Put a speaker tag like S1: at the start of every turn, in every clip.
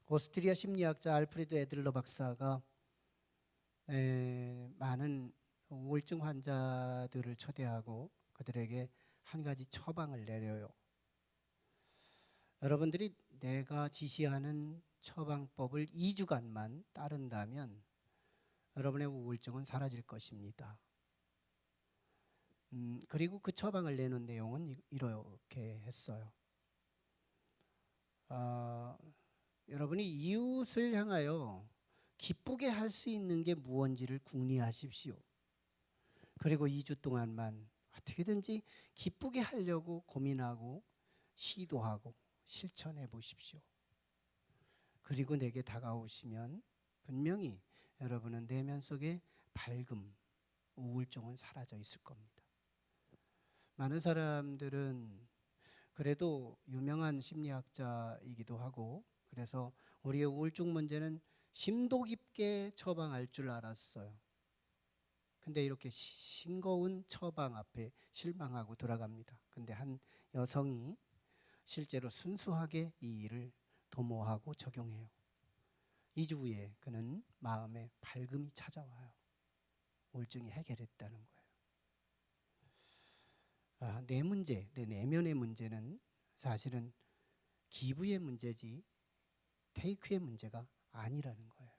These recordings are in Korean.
S1: 오스트리아 심리학자 알프레드 에들러 박사가 많은 우울증 환자들을 초대하고 그들에게 한 가지 처방을 내려요. 여러분들이 내가 지시하는 처방법을 2주간만 따른다면 여러분의 우울증은 사라질 것입니다. 그리고 그 처방을 내는 내용은 이렇게 했어요. 여러분이 이웃을 향하여 기쁘게 할 수 있는 게 무언지를 궁리하십시오. 그리고 2주 동안만 어떻게든지 기쁘게 하려고 고민하고 시도하고 실천해 보십시오. 그리고 내게 다가오시면 분명히 여러분은 내면 속에 밝음, 우울증은 사라져 있을 겁니다. 많은 사람들은 그래도 유명한 심리학자이기도 하고 그래서 우리의 우울증 문제는 심도 깊게 처방할 줄 알았어요. 근데 이렇게 싱거운 처방 앞에 실망하고 돌아갑니다. 근데 한 여성이 실제로 순수하게 이 일을 도모하고 적용해요. 2주 후에 그는 마음에 밝음이 찾아와요. 우울증이 해결했다는 거예요. 내 문제, 내 내면의 문제는 사실은 기부의 문제지 테이크의 문제가 아니라는 거예요.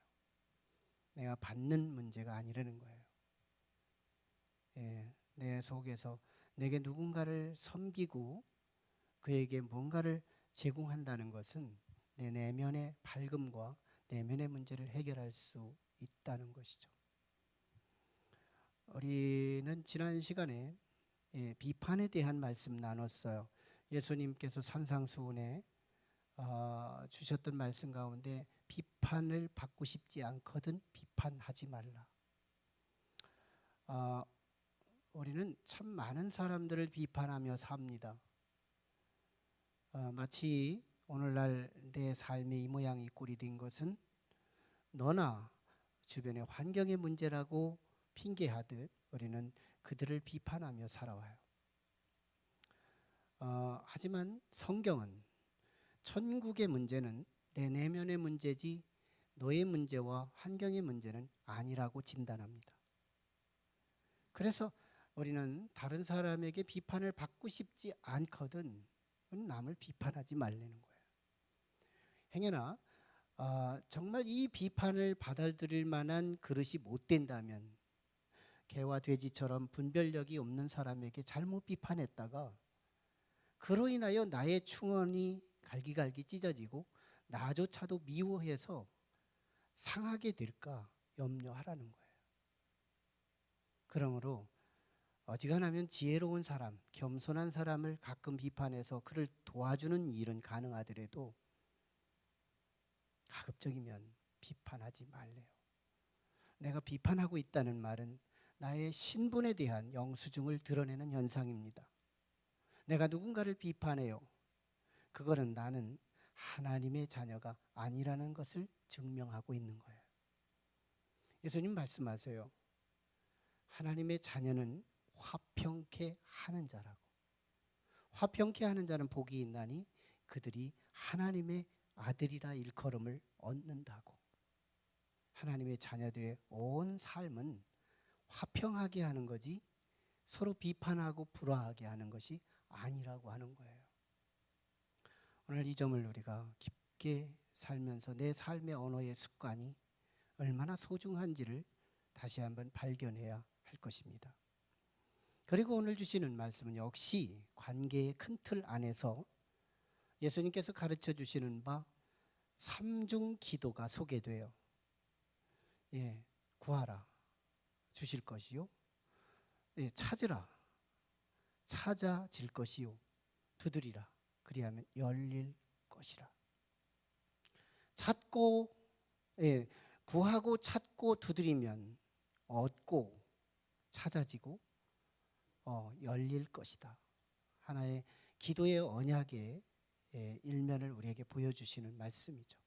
S1: 내가 받는 문제가 아니라는 거예요. 내 속에서 내게 누군가를 섬기고 그에게 뭔가를 제공한다는 것은 내 내면의 밝음과 내면의 문제를 해결할 수 있다는 것이죠. 우리는 지난 시간에 비판에 대한 말씀 나눴어요. 예수님께서 산상수훈에 주셨던 말씀 가운데 비판을 받고 싶지 않거든 비판하지 말라. 우리는 참 많은 사람들을 비판하며 삽니다. 마치 오늘날 내 삶의 이 모양 이 꼴이 된 것은 너나 주변의 환경의 문제라고 핑계하듯 우리는 그들을 비판하며 살아와요. 하지만 성경은 천국의 문제는 내 내면의 문제지 너의 문제와 환경의 문제는 아니라고 진단합니다. 그래서 우리는 다른 사람에게 비판을 받고 싶지 않거든 남을 비판하지 말라는 거예요. 행여나 정말 이 비판을 받아들일 만한 그릇이 못 된다면 개와 돼지처럼 분별력이 없는 사람에게 잘못 비판했다가 그로 인하여 나의 충원이 갈기갈기 찢어지고 나조차도 미워해서 상하게 될까 염려하라는 거예요. 그러므로 어지간하면 지혜로운 사람, 겸손한 사람을 가끔 비판해서 그를 도와주는 일은 가능하더라도 가급적이면 비판하지 말래요. 내가 비판하고 있다는 말은 나의 신분에 대한 영수증을 드러내는 현상입니다. 내가 누군가를 비판해요. 그거는 나는 하나님의 자녀가 아니라는 것을 증명하고 있는 거예요. 예수님 말씀하세요. 하나님의 자녀는 화평케 하는 자라고. 화평케 하는 자는 복이 있나니 그들이 하나님의 아들이라 일컬음을 얻는다고. 하나님의 자녀들의 온 삶은 화평하게 하는 거지 서로 비판하고 불화하게 하는 것이 아니라고 하는 거예요. 오늘 이 점을 우리가 깊게 살면서 내 삶의 언어의 습관이 얼마나 소중한지를 다시 한번 발견해야 할 것입니다. 그리고 오늘 주시는 말씀은 역시 관계의 큰 틀 안에서 예수님께서 가르쳐 주시는 바 삼중 기도가 소개돼요. 구하라 주실 것이요. 찾으라 찾아질 것이요. 두드리라 그리하면 열릴 것이라. 찾고 구하고 찾고 두드리면 얻고 찾아지고 열릴 것이다. 하나의 기도의 언약의 일면을 우리에게 보여주시는 말씀이죠.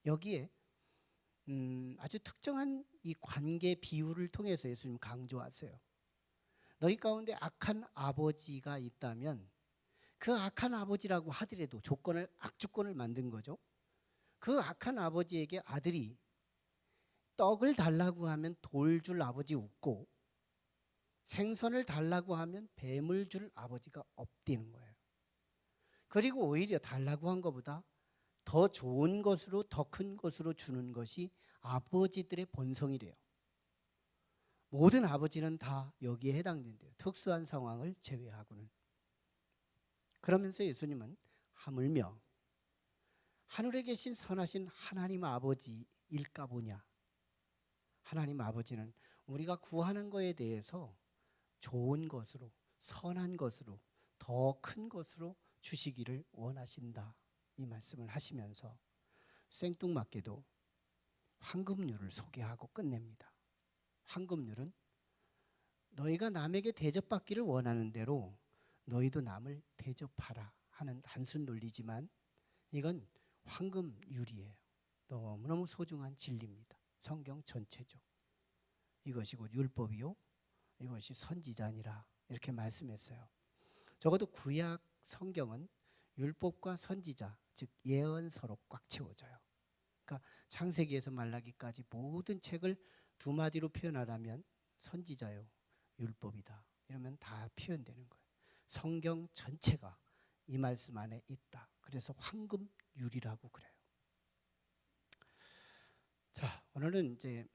S1: 여기에 아주 특정한 이 관계 비유를 통해서 예수님 강조하세요. 너희 가운데 악한 아버지가 있다면 그 악한 아버지라고 하더라도 악조건을 만든 거죠. 그 악한 아버지에게 아들이 떡을 달라고 하면 돌 줄 아버지 웃고 생선을 달라고 하면 뱀을 줄 아버지가 없대는 거예요. 그리고 오히려 달라고 한 것보다 더 좋은 것으로, 더 큰 것으로 주는 것이 아버지들의 본성이래요. 모든 아버지는 다 여기에 해당된대요. 특수한 상황을 제외하고는. 그러면서 예수님은 하물며 하늘에 계신 선하신 하나님 아버지일까 보냐. 하나님 아버지는 우리가 구하는 것에 대해서 좋은 것으로, 선한 것으로, 더 큰 것으로 주시기를 원하신다. 이 말씀을 하시면서 생뚱맞게도 황금률을 소개하고 끝냅니다. 황금률은 너희가 남에게 대접받기를 원하는 대로 너희도 남을 대접하라 하는 단순 논리지만 이건 황금률이에요. 너무너무 소중한 진리입니다. 성경 전체죠. 이것이 곧 율법이요 이것이 선지자니라 이렇게 말씀했어요. 적어도 구약 성경은 율법과 선지자 즉 예언서로 꽉 채워져요. 그러니까 창세기에서 말라기까지 모든 책을 두 마디로 표현하라면 선지자요 율법이다. 이러면 다 표현되는 거예요. 성경 전체가 이 말씀 안에 있다. 그래서 황금률이라고 그래요. 자, 오늘은 이제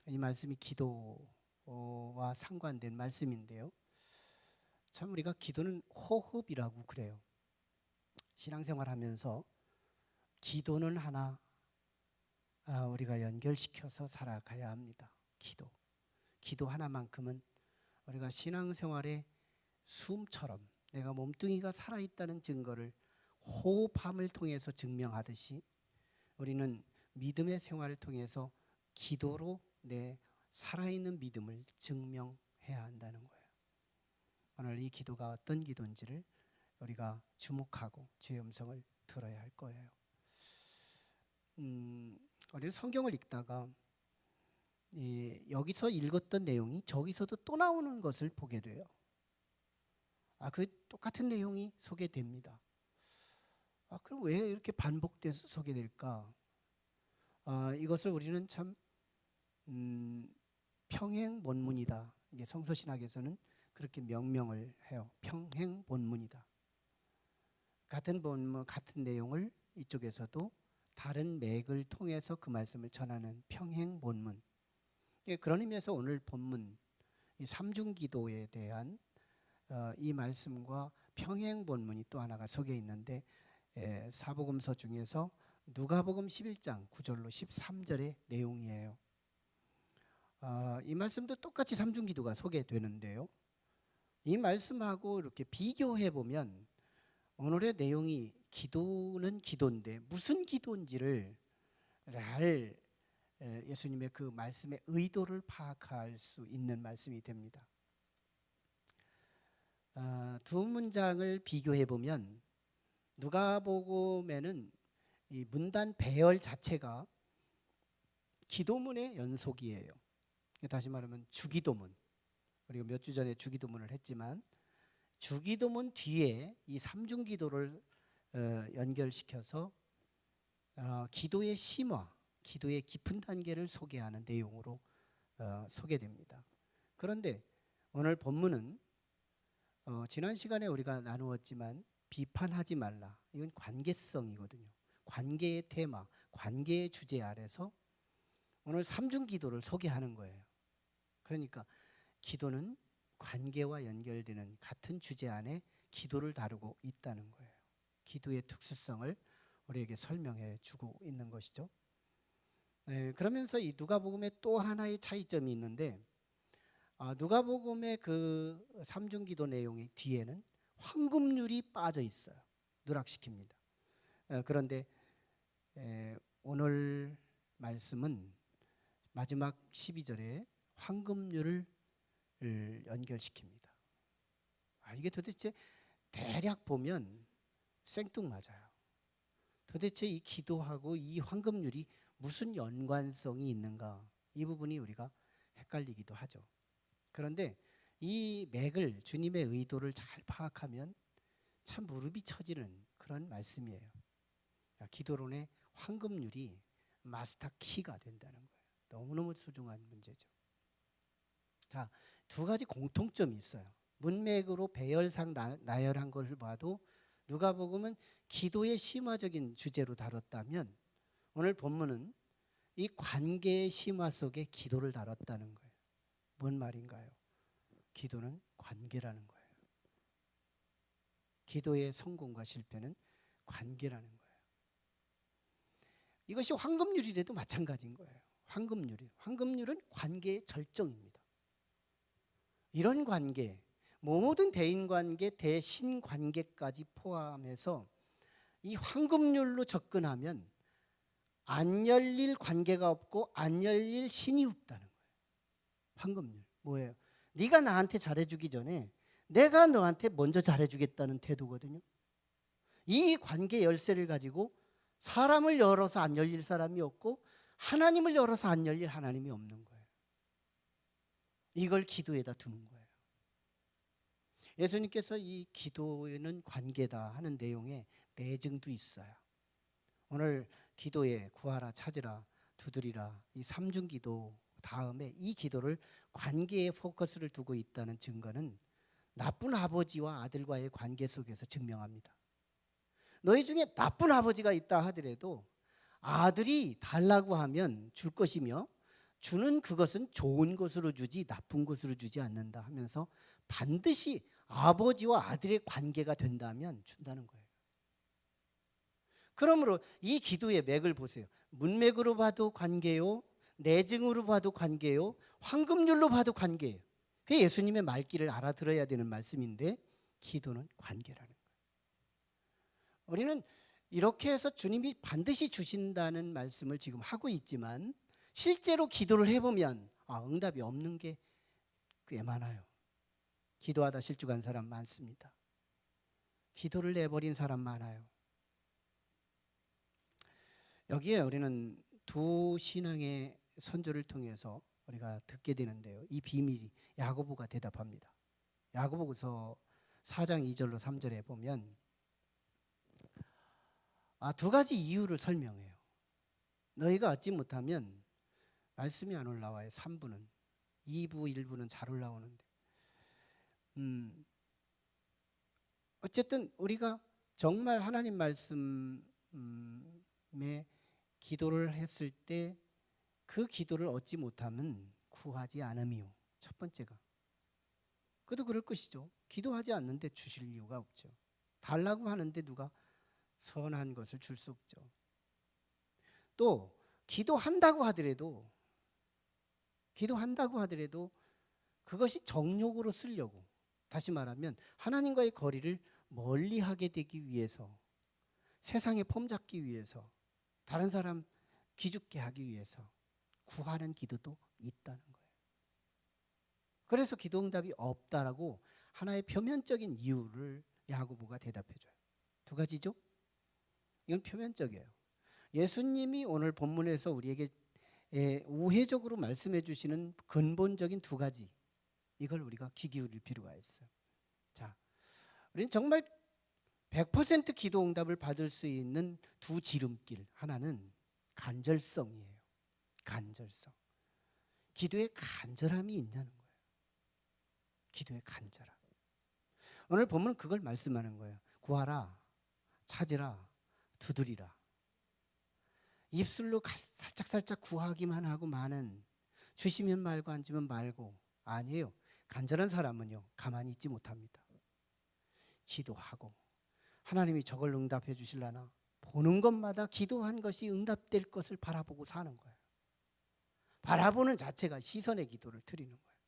S1: 이 말씀이 기도와 상관된 말씀인데요. 참 우리가 기도는 호흡이라고 그래요. 신앙생활하면서 기도는 하나 우리가 연결시켜서 살아가야 합니다. 기도 하나만큼은 우리가 신앙생활의 숨처럼 내가 몸뚱이가 살아있다는 증거를 호흡함을 통해서 증명하듯이 우리는 믿음의 생활을 통해서 기도로 내 살아있는 믿음을 증명해야 한다는 거예요. 오늘 이 기도가 어떤 기도인지를 우리가 주목하고 주의 음성을 들어야 할 거예요. 우리는 성경을 읽다가 여기서 읽었던 내용이 저기서도 또 나오는 것을 보게 돼요. 그 똑같은 내용이 소개됩니다. 그럼 왜 이렇게 반복돼서 소개될까? 이것을 우리는 참 평행본문이다. 이게 성서신학에서는 그렇게 명명을 해요. 평행본문이다. 같은 본문, 같은 내용을 이쪽에서도 다른 맥을 통해서 그 말씀을 전하는 평행본문. 그런 의미에서 오늘 본문 이 삼중기도에 대한 이 말씀과 평행본문이 또 하나가 속에 있는데 사복음서 중에서 누가복음 11장 9절로 13절의 내용이에요. 이 말씀도 똑같이 삼중기도가 소개되는데요. 이 말씀하고 이렇게 비교해 보면 오늘의 내용이 기도는 기도인데 무슨 기도인지를 예수님의 그 말씀의 의도를 파악할 수 있는 말씀이 됩니다. 두 문장을 비교해 보면 누가복음에는 이 문단 배열 자체가 기도문의 연속이에요. 다시 말하면 주기도문. 우리가 몇 주 전에 주기도문을 했지만 주기도문 뒤에 이 삼중기도를 연결시켜서 기도의 심화, 기도의 깊은 단계를 소개하는 내용으로 소개됩니다. 그런데 오늘 본문은 지난 시간에 우리가 나누었지만 비판하지 말라. 이건 관계성이거든요. 관계의 테마, 관계의 주제 아래서 오늘 삼중기도를 소개하는 거예요. 그러니까 기도는 관계와 연결되는 같은 주제 안에 기도를 다루고 있다는 거예요. 기도의 특수성을 우리에게 설명해 주고 있는 것이죠. 그러면서 이 누가복음의 또 하나의 차이점이 있는데 누가복음의 그 삼중기도 내용의 뒤에는 황금률이 빠져 있어요. 누락시킵니다. 그런데 오늘 말씀은 마지막 12절에 황금률을 연결시킵니다. 이게 도대체 대략 보면 생뚱맞아요. 도대체 이 기도하고 이 황금률이 무슨 연관성이 있는가? 이 부분이 우리가 헷갈리기도 하죠. 그런데 이 맥을 주님의 의도를 잘 파악하면 참 무릎이 처지는 그런 말씀이에요. 기도론의 황금률이 마스터 키가 된다는 거예요. 너무너무 소중한 문제죠. 자, 두 가지 공통점이 있어요. 문맥으로 배열상 나열한 걸 봐도 누가복음은 기도의 심화적인 주제로 다뤘다면 오늘 본문은 이 관계의 심화 속에 기도를 다뤘다는 거예요. 뭔 말인가요? 기도는 관계라는 거예요. 기도의 성공과 실패는 관계라는 거예요. 이것이 황금률이라도 마찬가지인 거예요. 황금률은 관계의 절정입니다. 이런 관계, 모든 대인관계, 대신관계까지 포함해서 이 황금률로 접근하면 안 열릴 관계가 없고 안 열릴 신이 없다는 거예요. 황금률 뭐예요? 네가 나한테 잘해주기 전에 내가 너한테 먼저 잘해주겠다는 태도거든요. 이 관계 열쇠를 가지고 사람을 열어서 안 열릴 사람이 없고 하나님을 열어서 안 열릴 하나님이 없는 거예요. 이걸 기도에다 두는 거예요. 예수님께서 이 기도에는 관계다 하는 내용에 내증도 있어요. 오늘 기도에 구하라, 찾으라, 두드리라 이 삼중기도 다음에 이 기도를 관계에 포커스를 두고 있다는 증거는 나쁜 아버지와 아들과의 관계 속에서 증명합니다. 너희 중에 나쁜 아버지가 있다 하더라도 아들이 달라고 하면 줄 것이며 주는 그것은 좋은 것으로 주지 나쁜 것으로 주지 않는다 하면서 반드시 아버지와 아들의 관계가 된다면 준다는 거예요. 그러므로 이 기도의 맥을 보세요. 문맥으로 봐도 관계요, 내증으로 봐도 관계요, 황금률로 봐도 관계예요. 그게 예수님의 말귀를 알아들어야 되는 말씀인데 기도는 관계라는 거예요. 우리는 이렇게 해서 주님이 반드시 주신다는 말씀을 지금 하고 있지만 실제로 기도를 해보면 응답이 없는 게 꽤 많아요. 기도하다 실족한 사람 많습니다. 기도를 내버린 사람 많아요. 여기에 우리는 두 신앙의 선조를 통해서 우리가 듣게 되는데요. 이 비밀이 야고보가 대답합니다. 야고보서 4장 2절로 3절에 보면 두 가지 이유를 설명해요. 너희가 얻지 못하면 말씀이 안 올라와요. 3부는 2부 1부는 잘 올라오는데 어쨌든 우리가 정말 하나님 말씀에 기도를 했을 때 그 기도를 얻지 못하면 구하지 않음이요. 첫 번째가. 그래도 그럴 것이죠. 기도하지 않는데 주실 이유가 없죠. 달라고 하는데 누가 선한 것을 줄 수 없죠. 또 기도한다고 하더라도 그것이 정욕으로 쓰려고, 다시 말하면 하나님과의 거리를 멀리하게 되기 위해서, 세상에 폼잡기 위해서, 다른 사람 기죽게 하기 위해서 구하는 기도도 있다는 거예요. 그래서 기도 응답이 없다라고 하나의 표면적인 이유를 야고보가 대답해줘요. 두 가지죠. 이건 표면적이에요. 예수님이 오늘 본문에서 우리에게 우회적으로 말씀해 주시는 근본적인 두 가지, 이걸 우리가 귀 기울일 필요가 있어요. 자, 우리는 정말 100% 기도 응답을 받을 수 있는 두 지름길, 하나는 간절성이에요. 간절성. 기도에 간절함이 있냐는 거예요. 기도에 간절함. 오늘 본문은 그걸 말씀하는 거예요. 구하라, 찾으라, 두드리라. 입술로 살짝살짝 구하기만 하고 많은, 주시면 말고 안 주면 말고, 아니에요. 간절한 사람은요 가만히 있지 못합니다. 기도하고 하나님이 저걸 응답해 주실라나 보는 것마다 기도한 것이 응답될 것을 바라보고 사는 거예요. 바라보는 자체가 시선의 기도를 드리는 거예요.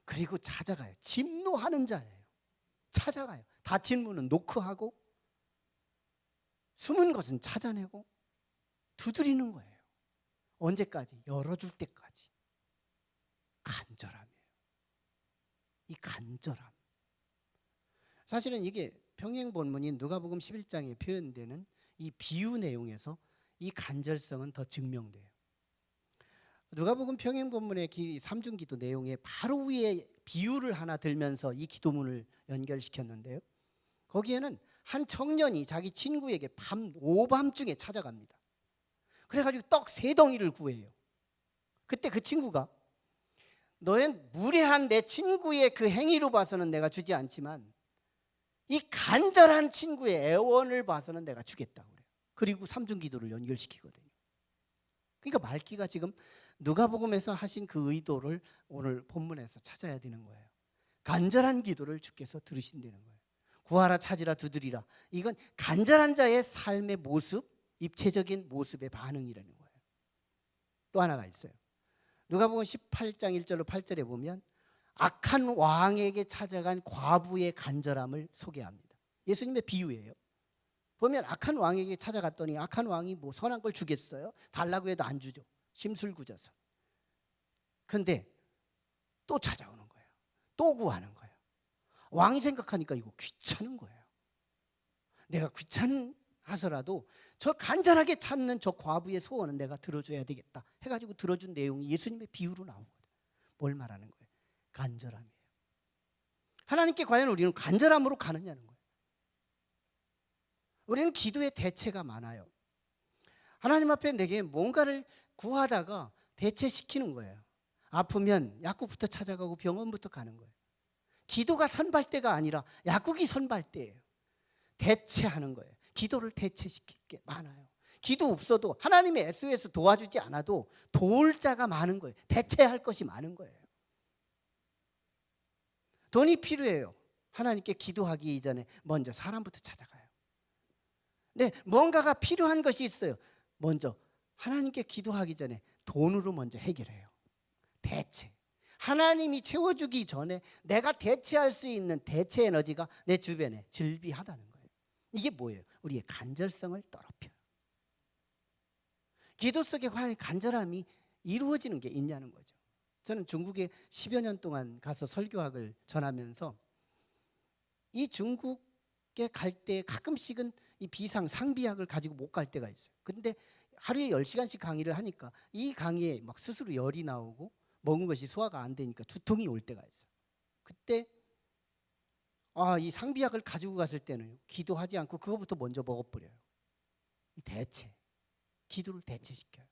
S1: 그리고 찾아가요. 진노하는 자예요. 찾아가요. 닫힌 문은 노크하고 숨은 것은 찾아내고 두드리는 거예요. 언제까지? 열어줄 때까지. 간절함이에요. 이 간절함. 사실은 이게 평행 본문인 누가복음 11장에 표현되는 이 비유 내용에서 이 간절성은 더 증명돼요. 누가복음 평행 본문의 삼중기도 내용에 바로 위에 비유를 하나 들면서 이 기도문을 연결시켰는데요. 거기에는 한 청년이 자기 친구에게 오밤중에 찾아갑니다. 그래가지고 떡 3덩이를 구해요. 그때 그 친구가 너의 무례한 내 친구의 그 행위로 봐서는 내가 주지 않지만 이 간절한 친구의 애원을 봐서는 내가 주겠다고 그래요. 그리고 삼중기도를 연결시키거든요. 그러니까 말기가 지금 누가복음에서 하신 그 의도를 오늘 본문에서 찾아야 되는 거예요. 간절한 기도를 주께서 들으신다는 거예요. 구하라 찾으라 두드리라. 이건 간절한 자의 삶의 모습, 입체적인 모습의 반응이라는 거예요. 또 하나가 있어요. 누가복음 18장 1절로 8절에 보면 악한 왕에게 찾아간 과부의 간절함을 소개합니다. 예수님의 비유예요. 보면 악한 왕에게 찾아갔더니 악한 왕이 뭐 선한 걸 주겠어요? 달라고 해도 안 주죠. 심술궂어서. 그런데 또 찾아오는 거예요. 또 구하는 거예요. 왕이 생각하니까 이거 귀찮은 거예요. 내가 귀찮아서라도 저 간절하게 찾는 저 과부의 소원은 내가 들어줘야 되겠다 해가지고 들어준 내용이 예수님의 비유로 나오거든요. 뭘 말하는 거예요? 간절함이에요. 하나님께 과연 우리는 간절함으로 가느냐는 거예요. 우리는 기도의 대체가 많아요. 하나님 앞에 내게 뭔가를 구하다가 대체시키는 거예요. 아프면 약국부터 찾아가고 병원부터 가는 거예요. 기도가 선발대가 아니라 약국이 선발대예요. 대체하는 거예요. 기도를 대체시킬 게 많아요. 기도 없어도 하나님의 SOS 도와주지 않아도 도울 자가 많은 거예요. 대체할 것이 많은 거예요. 돈이 필요해요. 하나님께 기도하기 이전에 먼저 사람부터 찾아가요. 네, 뭔가가 필요한 것이 있어요. 먼저 하나님께 기도하기 전에 돈으로 먼저 해결해요. 대체. 하나님이 채워주기 전에 내가 대체할 수 있는 대체 에너지가 내 주변에 즐비하다는 거예요. 이게 뭐예요? 우리의 간절성을 더럽혀요. 기도 속에 과연 간절함이 이루어지는 게 있냐는 거죠. 저는 중국에 10여 년 동안 가서 설교학을 전하면서 이 중국에 갈 때 가끔씩은 이 상비약을 가지고 못 갈 때가 있어요. 근데 하루에 10시간씩 강의를 하니까 이 강의에 막 스스로 열이 나오고 먹은 것이 소화가 안 되니까 두통이 올 때가 있어요. 그때 이 상비약을 가지고 갔을 때는 기도하지 않고 그거부터 먼저 먹어버려요. 이 대체. 기도를 대체시켜요.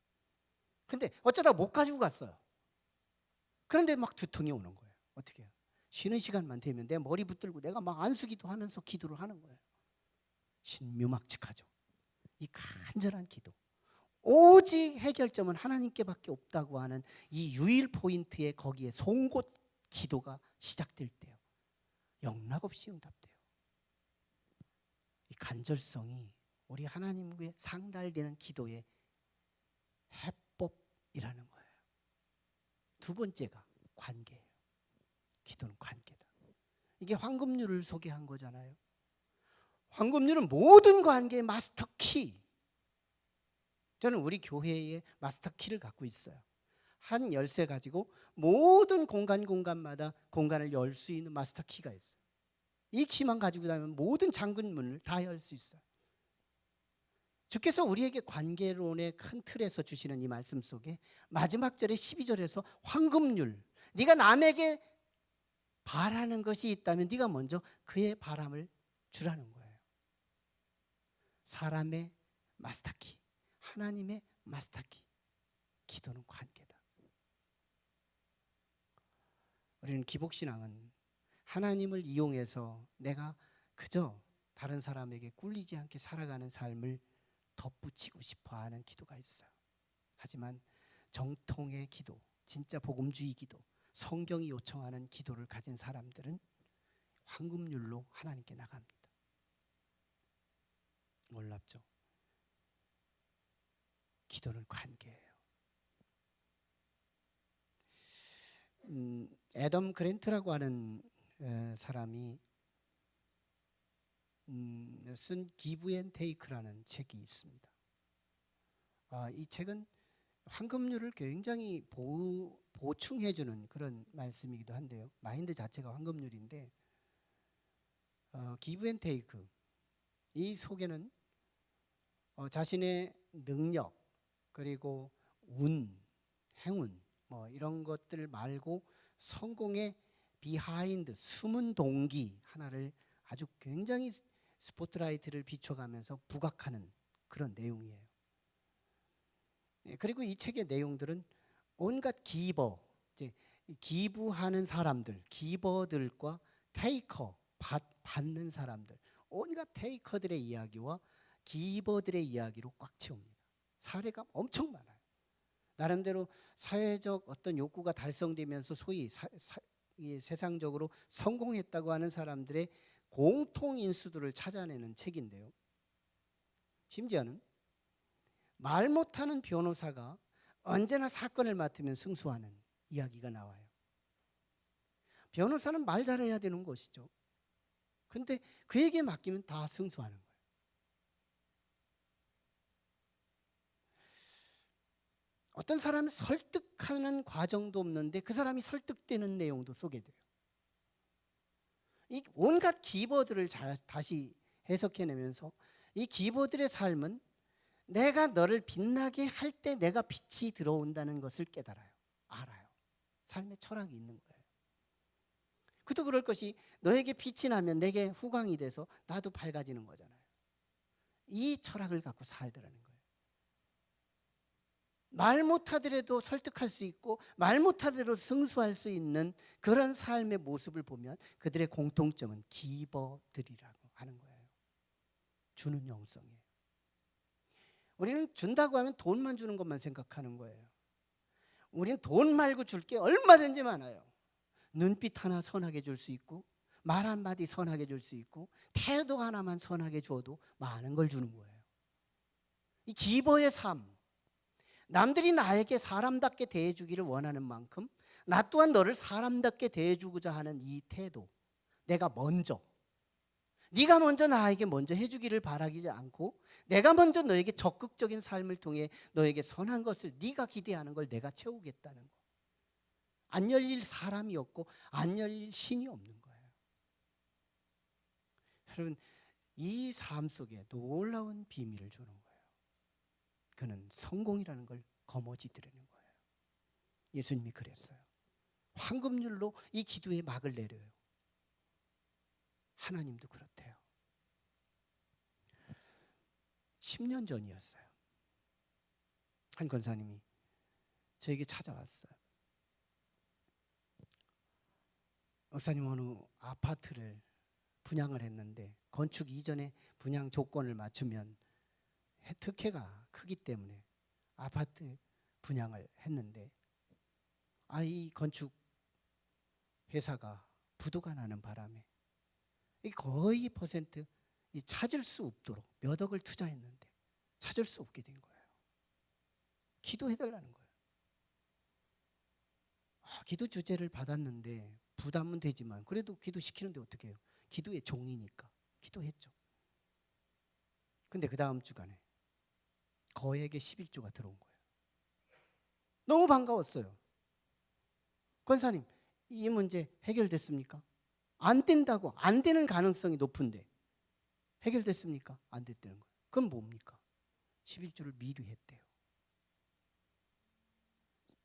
S1: 근데 어쩌다 못 가지고 갔어요. 그런데 막 두통이 오는 거예요. 어떻게 해요? 쉬는 시간만 되면 내 머리 붙들고 내가 막 안수기도 하면서 기도를 하는 거예요. 신묘막측하죠. 이 간절한 기도. 오직 해결점은 하나님께밖에 없다고 하는 이 유일 포인트에 거기에 송곳 기도가 시작될 때요. 영락없이 응답돼요. 이 간절성이 우리 하나님께 상달되는 기도의 해법이라는 거예요. 두 번째가 관계예요. 기도는 관계다. 이게 황금률을 소개한 거잖아요. 황금률은 모든 관계의 마스터 키. 저는 우리 교회에 마스터 키를 갖고 있어요. 한 열쇠 가지고 모든 공간마다 공간을 열 수 있는 마스터 키가 있어요. 이 키만 가지고 다니면 모든 잠근 문을 다 열 수 있어요. 주께서 우리에게 관계론의 큰 틀에서 주시는 이 말씀 속에 마지막 절에 12절에서 황금률, 네가 남에게 바라는 것이 있다면 네가 먼저 그의 바람을 주라는 거예요. 사람의 마스터키, 하나님의 마스터키. 기도는 관계다. 우리는 기복신앙은 하나님을 이용해서 내가 그저 다른 사람에게 꿀리지 않게 살아가는 삶을 덧붙이고 싶어하는 기도가 있어요. 하지만 정통의 기도, 진짜 복음주의 기도, 성경이 요청하는 기도를 가진 사람들은 황금률로 하나님께 나갑니다. 놀랍죠? 기도는 관계예요. 애덤 그랜트라고 하는 사람이 쓴 기브 앤 테이크라는 책이 있습니다. 이 책은 황금률을 굉장히 보충해주는 그런 말씀이기도 한데요. 마인드 자체가 황금률인데 기브 앤 테이크, 이 속에는 자신의 능력 그리고 운, 행운 뭐 이런 것들 말고 성공의 비하인드, 숨은 동기 하나를 아주 굉장히 스포트라이트를 비춰가면서 부각하는 그런 내용이에요. 그리고 이 책의 내용들은 온갖 기버, 이제 기부하는 사람들, 기버들과 테이커, 받는 사람들, 온갖 테이커들의 이야기와 기버들의 이야기로 꽉 채웁니다. 사례가 엄청 많아요. 나름대로 사회적 어떤 욕구가 달성되면서 소위 세상적으로 성공했다고 하는 사람들의 공통 인수들을 찾아내는 책인데요. 심지어는 말 못하는 변호사가 언제나 사건을 맡으면 승소하는 이야기가 나와요. 변호사는 말 잘해야 되는 것이죠. 근데 그에게 맡기면 다 승소하는 거예요. 어떤 사람을 설득하는 과정도 없는데 그 사람이 설득되는 내용도 소개돼요. 이 온갖 기버들을 다시 해석해내면서 이 기버들의 삶은 내가 너를 빛나게 할 때 내가 빛이 들어온다는 것을 깨달아요. 알아요. 삶의 철학이 있는 거예요. 그도 그럴 것이 너에게 빛이 나면 내게 후광이 돼서 나도 밝아지는 거잖아요. 이 철학을 갖고 살더라는 거예요. 말 못하더라도 설득할 수 있고 말 못하더라도 승수할 수 있는 그런 삶의 모습을 보면 그들의 공통점은 기버들이라고 하는 거예요. 주는 영성이에요. 우리는 준다고 하면 돈만 주는 것만 생각하는 거예요. 우리는 돈 말고 줄 게 얼마든지 많아요. 눈빛 하나 선하게 줄 수 있고 말 한마디 선하게 줄 수 있고 태도 하나만 선하게 줘도 많은 걸 주는 거예요. 이 기버의 삶, 남들이 나에게 사람답게 대해주기를 원하는 만큼 나 또한 너를 사람답게 대해주고자 하는 이 태도, 내가 먼저, 네가 먼저 나에게 먼저 해주기를 바라지 않고 내가 먼저 너에게 적극적인 삶을 통해 너에게 선한 것을 네가 기대하는 걸 내가 채우겠다는 거. 안 열릴 사람이 없고 안 열릴 신이 없는 거예요. 여러분, 이 삶 속에 놀라운 비밀을 주는 거예요. 그는 성공이라는 걸 거머쥐드리는 거예요. 예수님이 그랬어요. 황금률로 이 기도에 막을 내려요. 하나님도 그렇대요. 10년 전이었어요. 한 권사님이 저에게 찾아왔어요. 목사님, 어느 아파트를 분양을 했는데 건축 이전에 분양 조건을 맞추면 특혜가 크기 때문에 아파트 분양을 했는데 이 건축 회사가 부도가 나는 바람에 거의 퍼센트 찾을 수 없도록 몇 억을 투자했는데 찾을 수 없게 된 거예요. 기도해달라는 거예요. 기도 주제를 받았는데 부담은 되지만 그래도 기도시키는데 어떻게 해요? 기도의 종이니까 기도했죠. 근데 그 다음 주간에 거액의 11조가 들어온 거예요. 너무 반가웠어요. 권사님, 이 문제 해결됐습니까? 안 된다고, 안 되는 가능성이 높은데 해결됐습니까? 안 됐다는 거예요. 그럼 뭡니까? 11조를 미리 했대요.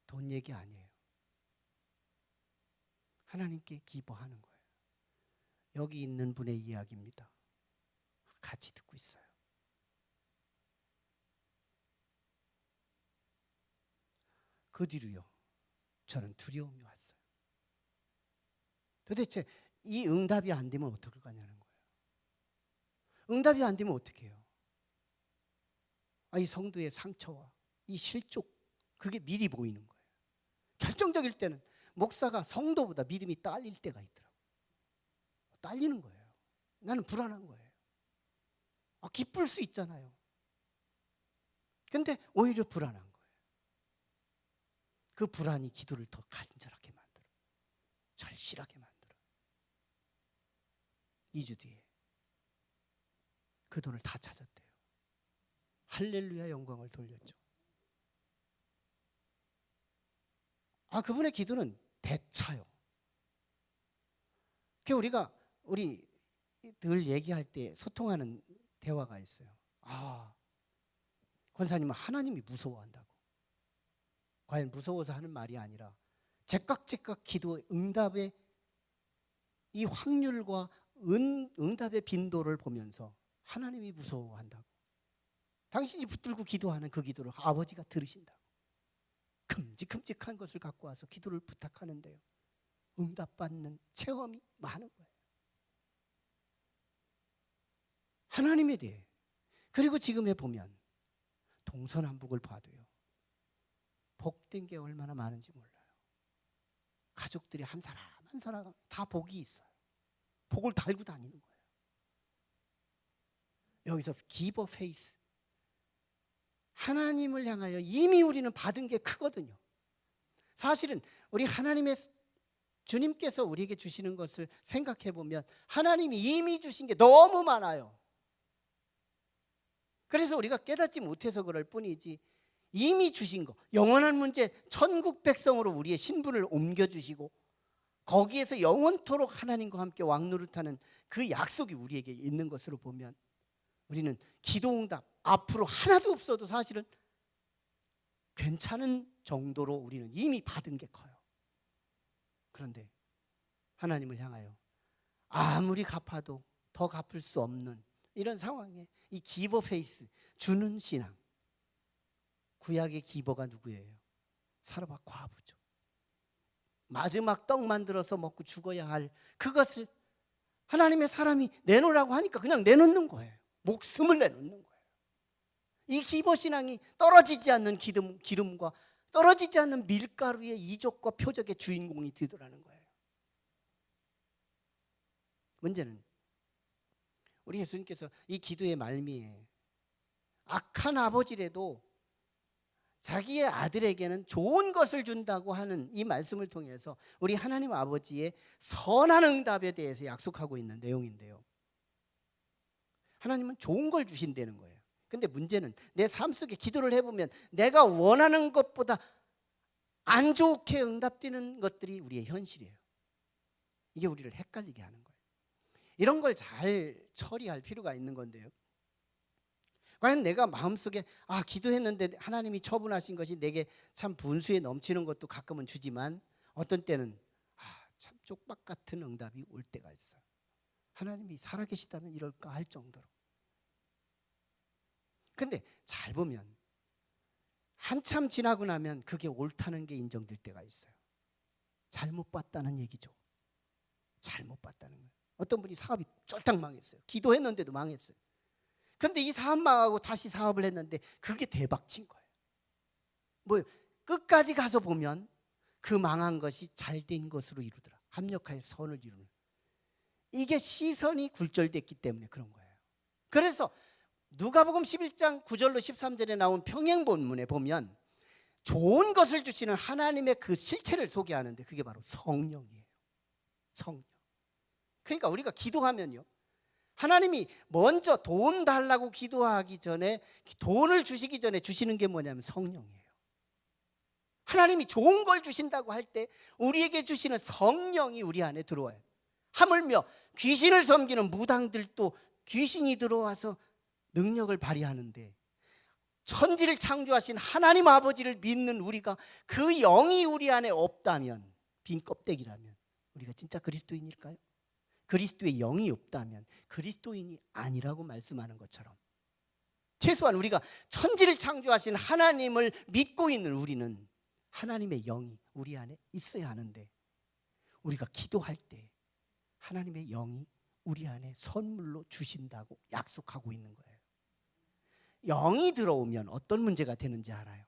S1: 돈 얘기 아니에요. 하나님께 기뻐하는 거예요. 여기 있는 분의 이야기입니다. 같이 듣고 있어요. 그 뒤로요, 저는 두려움이 왔어요. 도대체 이 응답이 안 되면 어떡할 거냐는 거예요. 응답이 안 되면 어떻게 해요? 이 성도의 상처와 이 실족, 그게 미리 보이는 거예요. 결정적일 때는 목사가 성도보다 믿음이 딸릴 때가 있더라고요. 딸리는 거예요. 나는 불안한 거예요. 기쁠 수 있잖아요. 근데 오히려 불안한 거예요. 그 불안이 기도를 더 간절하게 만들어, 절실하게 만들어. 2주 뒤에 그 돈을 다 찾았대요. 할렐루야, 영광을 돌렸죠. 그분의 기도는 대차요. 우리 늘 얘기할 때 소통하는 대화가 있어요. 권사님은 하나님이 무서워한다고. 과연 무서워서 하는 말이 아니라 제깍제깍 기도 응답의 이 확률과 응답의 빈도를 보면서 하나님이 무서워한다고. 당신이 붙들고 기도하는 그 기도를 아버지가 들으신다고. 큼직큼직한 것을 갖고 와서 기도를 부탁하는데요, 응답받는 체험이 많은 거예요. 하나님에 대해. 그리고 지금에 보면 동서남북을 봐도요, 복된 게 얼마나 많은지 몰라요. 가족들이 한 사람 한 사람 다 복이 있어요. 복을 달고 다니는 거예요. 여기서 give a face, 하나님을 향하여 이미 우리는 받은 게 크거든요. 사실은 우리 하나님의 주님께서 우리에게 주시는 것을 생각해 보면 하나님이 이미 주신 게 너무 많아요. 그래서 우리가 깨닫지 못해서 그럴 뿐이지, 이미 주신 거, 영원한 문제, 천국 백성으로 우리의 신분을 옮겨주시고 거기에서 영원토록 하나님과 함께 왕노릇하는 그 약속이 우리에게 있는 것으로 보면 우리는 기도응답 앞으로 하나도 없어도 사실은 괜찮은 정도로 우리는 이미 받은 게 커요. 그런데 하나님을 향하여 아무리 갚아도 더 갚을 수 없는 이런 상황에 이 기버 페이스, 주는 신앙. 구약의 기버가 누구예요? 사르밧 과부죠. 마지막 떡 만들어서 먹고 죽어야 할 그것을 하나님의 사람이 내놓으라고 하니까 그냥 내놓는 거예요. 목숨을 내놓는 거예요. 이 기버 신앙이 떨어지지 않는 기름과 떨어지지 않는 밀가루의 이족과 표적의 주인공이 되더라는 거예요. 문제는 우리 예수님께서 이 기도의 말미에 악한 아버지라도 자기의 아들에게는 좋은 것을 준다고 하는 이 말씀을 통해서 우리 하나님 아버지의 선한 응답에 대해서 약속하고 있는 내용인데요, 하나님은 좋은 걸 주신다는 거예요. 근데 문제는 내 삶 속에 기도를 해보면 내가 원하는 것보다 안 좋게 응답되는 것들이 우리의 현실이에요. 이게 우리를 헷갈리게 하는 거예요. 이런 걸 잘 처리할 필요가 있는 건데요, 과연 내가 마음속에 기도했는데 하나님이 처분하신 것이 내게 참 분수에 넘치는 것도 가끔은 주지만 어떤 때는 참 쪽박 같은 응답이 올 때가 있어요. 하나님이 살아계시다면 이럴까 할 정도로. 근데 잘 보면 한참 지나고 나면 그게 옳다는 게 인정될 때가 있어요. 잘못 봤다는 얘기죠. 잘못 봤다는 거예요. 어떤 분이 사업이 쫄딱 망했어요. 기도했는데도 망했어요. 근데 이 사업 망하고 다시 사업을 했는데 그게 대박 친 거예요. 끝까지 가서 보면 그 망한 것이 잘된 것으로 이루더라. 합력하여 선을 이루는. 이게 시선이 굴절됐기 때문에 그런 거예요. 그래서 누가복음 11장 9절로 13절에 나온 평행 본문에 보면 좋은 것을 주시는 하나님의 그 실체를 소개하는데 그게 바로 성령이에요. 성령. 그러니까 우리가 기도하면요, 하나님이 먼저 돈 달라고 기도하기 전에, 돈을 주시기 전에 주시는 게 뭐냐면 성령이에요. 하나님이 좋은 걸 주신다고 할 때 우리에게 주시는 성령이 우리 안에 들어와요. 하물며 귀신을 섬기는 무당들도 귀신이 들어와서 능력을 발휘하는데, 천지를 창조하신 하나님 아버지를 믿는 우리가 그 영이 우리 안에 없다면, 빈 껍데기라면 우리가 진짜 그리스도인일까요? 그리스도의 영이 없다면 그리스도인이 아니라고 말씀하는 것처럼, 최소한 우리가 천지를 창조하신 하나님을 믿고 있는 우리는 하나님의 영이 우리 안에 있어야 하는데, 우리가 기도할 때 하나님의 영이 우리 안에 선물로 주신다고 약속하고 있는 거예요. 영이 들어오면 어떤 문제가 되는지 알아요?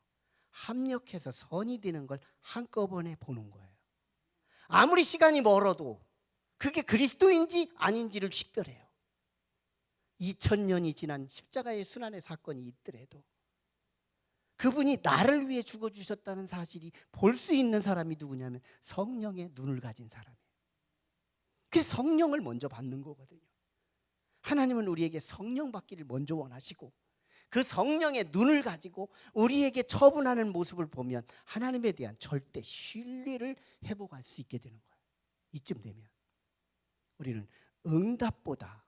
S1: 합력해서 선이 되는 걸 한꺼번에 보는 거예요. 아무리 시간이 멀어도 그게 그리스도인지 아닌지를 식별해요. 2000년이 지난 십자가의 순환의 사건이 있더라도 그분이 나를 위해 죽어주셨다는 사실이 볼 수 있는 사람이 누구냐면 성령의 눈을 가진 사람이에요. 그래서 성령을 먼저 받는 거거든요. 하나님은 우리에게 성령 받기를 먼저 원하시고, 그 성령의 눈을 가지고 우리에게 처분하는 모습을 보면 하나님에 대한 절대 신뢰를 회복할 수 있게 되는 거예요. 이쯤 되면 우리는 응답보다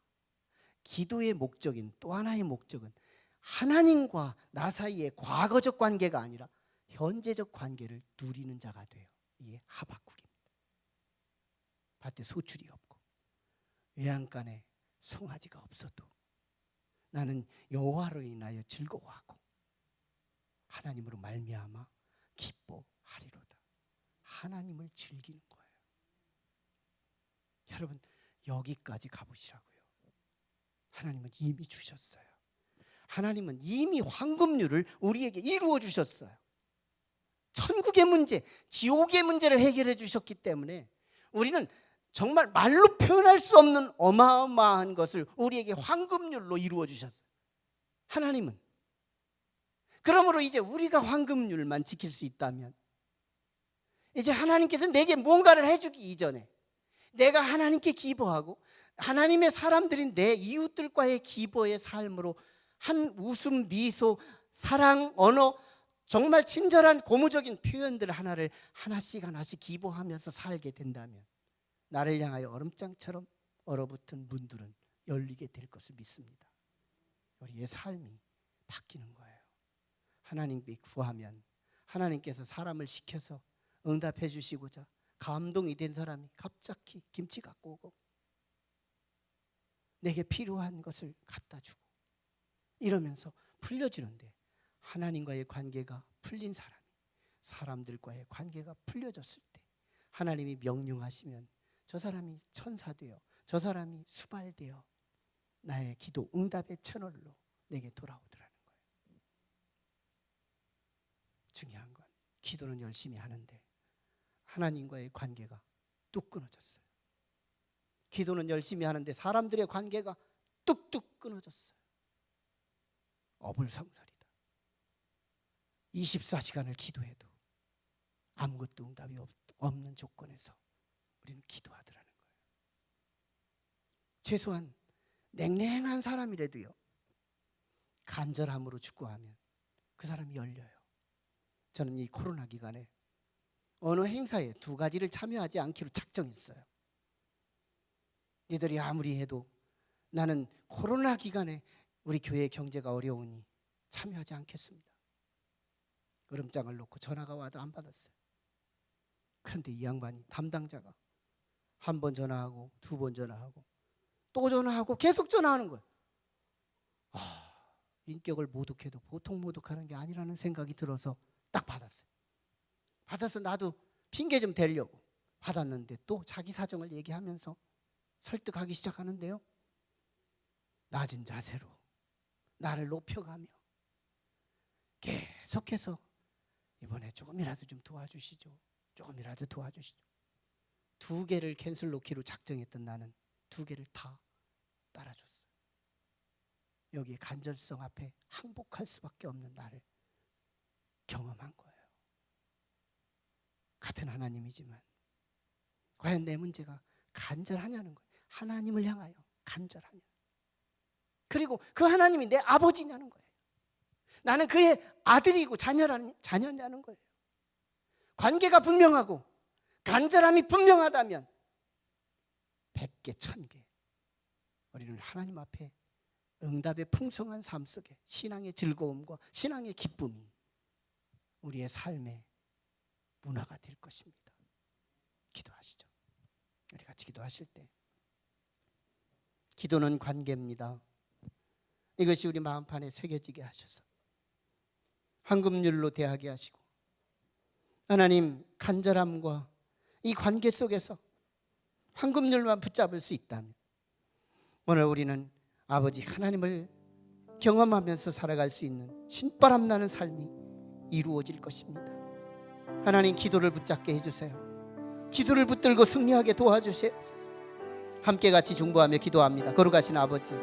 S1: 기도의 목적인 또 하나의 목적은 하나님과 나 사이의 과거적 관계가 아니라 현재적 관계를 누리는 자가 돼요. 이게 하박국입니다. 밭에 소출이 없고 외양간에 송아지가 없어도 나는 여호와로 인하여 즐거워하고 하나님으로 말미암아 기뻐하리로다. 하나님을 즐기는 거예요. 여러분, 여기까지 가보시라고요. 하나님은 이미 주셨어요. 하나님은 이미 황금률을 우리에게 이루어 주셨어요. 천국의 문제, 지옥의 문제를 해결해 주셨기 때문에 우리는 정말 말로 표현할 수 없는 어마어마한 것을 우리에게 황금률로 이루어 주셨어요. 하나님은. 그러므로 이제 우리가 황금률만 지킬 수 있다면, 이제 하나님께서 내게 뭔가를 해주기 이전에 내가 하나님께 기뻐하고 하나님의 사람들인 내 이웃들과의 기뻐의 삶으로 한 웃음, 미소, 사랑, 언어, 정말 친절한 고무적인 표현들 하나를 하나씩 기뻐하면서 살게 된다면 나를 향하여 얼음장처럼 얼어붙은 문들은 열리게 될 것을 믿습니다. 우리의 삶이 바뀌는 거예요. 하나님께 구하면 하나님께서 사람을 시켜서 응답해 주시고자 감동이 된 사람이 갑자기 김치 갖고 오고 내게 필요한 것을 갖다 주고 이러면서 풀려지는데, 하나님과의 관계가 풀린 사람이 사람들과의 관계가 풀려졌을 때 하나님이 명령하시면 저 사람이 천사되어, 저 사람이 수발되어 나의 기도 응답의 채널로 내게 돌아오더라는 거예요. 중요한 건 기도는 열심히 하는데 하나님과의 관계가 뚝 끊어졌어요. 기도는 열심히 하는데 사람들의 관계가 뚝뚝 끊어졌어요. 어불성설이다. 24시간을 기도해도 아무것도 응답이 없는 조건에서 우리는 기도하더라는 거예요. 최소한 냉랭한 사람이라도요, 간절함으로 축구하면 그 사람이 열려요. 저는 이 코로나 기간에 어느 행사에 2가지를 참여하지 않기로 작정했어요. 이들이 아무리 해도 나는 코로나 기간에 우리 교회 경제가 어려우니 참여하지 않겠습니다. 으름장을 놓고 전화가 와도 안 받았어요. 그런데 이 양반이, 담당자가 1번 전화하고 2번 전화하고 또 전화하고 계속 전화하는 거예요. 인격을 모독해도 보통 모독하는 게 아니라는 생각이 들어서 딱 받았어요. 받아서 나도 핑계 좀 대려고 받았는데 또 자기 사정을 얘기하면서 설득하기 시작하는데요, 낮은 자세로 나를 높여가며 계속해서 이번에 조금이라도 좀 도와주시죠, 조금이라도 도와주시죠. 2개를 캔슬 놓기로 작정했던 나는 2개를 다 따라줬어요. 여기에 간절성 앞에 항복할 수밖에 없는 나를 경험한 거예요. 같은 하나님이지만 과연 내 문제가 간절하냐는 거예요. 하나님을 향하여 간절하냐, 그리고 그 하나님이 내 아버지냐는 거예요. 나는 그의 아들이고 자녀냐는 거예요. 관계가 분명하고 간절함이 분명하다면 100개, 1000개 우리는 하나님 앞에 응답의 풍성한 삶 속에 신앙의 즐거움과 신앙의 기쁨이 우리의 삶의 문화가 될 것입니다. 기도하시죠. 우리 같이 기도하실 때, 기도는 관계입니다. 이것이 우리 마음판에 새겨지게 하셔서 황금률로 대하게 하시고, 하나님, 간절함과 이 관계 속에서 황금률만 붙잡을 수 있다면 오늘 우리는 아버지 하나님을 경험하면서 살아갈 수 있는 신바람 나는 삶이 이루어질 것입니다. 하나님, 기도를 붙잡게 해주세요. 기도를 붙들고 승리하게 도와주세요. 함께 같이 중보하며 기도합니다. 거룩하신 아버지,